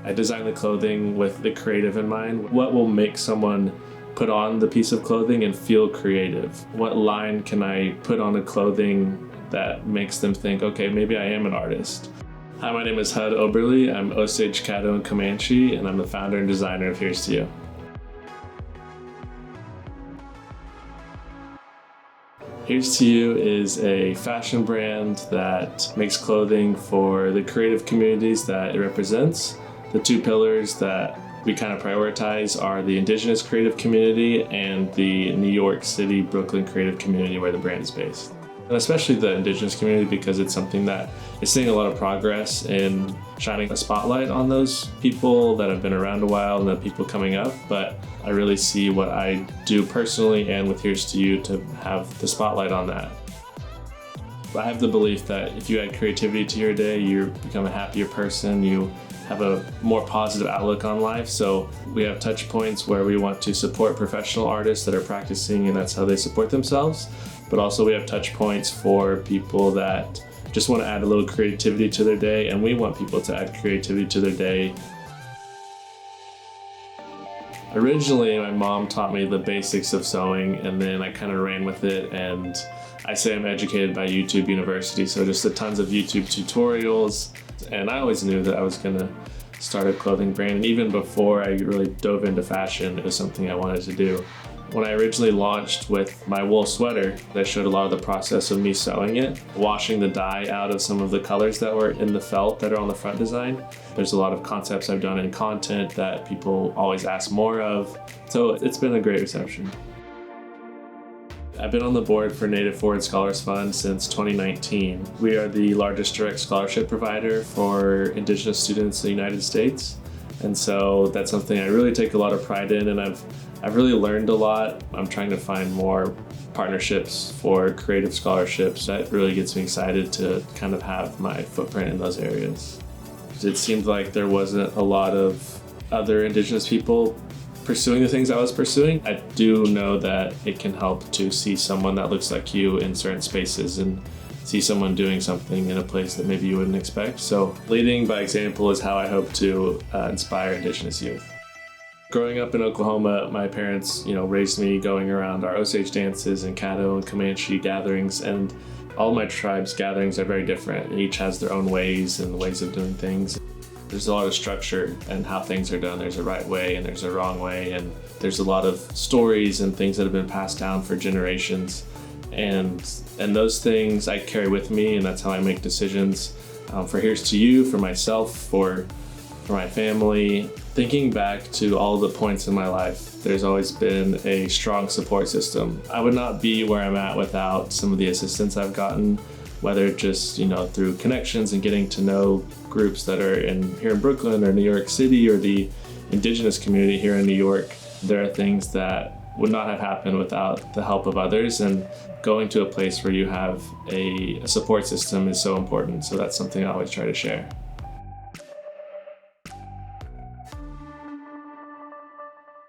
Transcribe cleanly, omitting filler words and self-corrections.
I design the clothing with the creative in mind. What will make someone put on the piece of clothing and feel creative? What line can I put on the clothing that makes them think, okay, maybe I am an artist? Hi, my name is Hud Oberly. I'm Osage, Caddo and Comanche, and I'm the founder and designer of Here's to You. Here's to You is a fashion brand that makes clothing for the creative communities that it represents. The two pillars that we kind of prioritize are the Indigenous creative community and the New York City, Brooklyn creative community where the brand is based. And especially the Indigenous community, because it's something that is seeing a lot of progress in shining a spotlight on those people that have been around a while and the people coming up. But I really see what I do personally and with Here's to You to have the spotlight on that. I have the belief that if you add creativity to your day, you become a happier person, you have a more positive outlook on life. So we have touch points where we want to support professional artists that are practicing, and that's how they support themselves. But also we have touch points for people that just want to add a little creativity to their day, and we want people to add creativity to their day. Originally, my mom taught me the basics of sewing, and then I kind of ran with it, and I say I'm educated by YouTube University, so just tons of YouTube tutorials. And I always knew that I was going to start a clothing brand, and even before I really dove into fashion, it was something I wanted to do. When I originally launched with my wool sweater, I showed a lot of the process of me sewing it, washing the dye out of some of the colors that were in the felt that are on the front design. There's a lot of concepts I've done in content that people always ask more of, so it's been a great reception. I've been on the board for Native Forward Scholars Fund since 2019. We are the largest direct scholarship provider for Indigenous students in the United States. And so that's something I really take a lot of pride in, and I've really learned a lot. I'm trying to find more partnerships for creative scholarships. That really gets me excited to kind of have my footprint in those areas. It seemed like there wasn't a lot of other Indigenous people pursuing the things I was pursuing. I do know that it can help to see someone that looks like you in certain spaces and see someone doing something in a place that maybe you wouldn't expect. So leading by example is how I hope to inspire Indigenous youth. Growing up in Oklahoma, my parents, raised me going around our Osage dances and Caddo and Comanche gatherings, and all my tribes' gatherings are very different. Each has their own ways and ways of doing things. There's a lot of structure and how things are done. There's a right way and there's a wrong way, and there's a lot of stories and things that have been passed down for generations. And those things I carry with me, and that's how I make decisions for Here's to You, for myself, for my family. Thinking back to all the points in my life, there's always been a strong support system. I would not be where I'm at without some of the assistance I've gotten, whether just through connections and getting to know groups that are here in Brooklyn or New York City or the Indigenous community here in New York. There are things that would not have happened without the help of others, and going to a place where you have a support system is so important. So that's something I always try to share.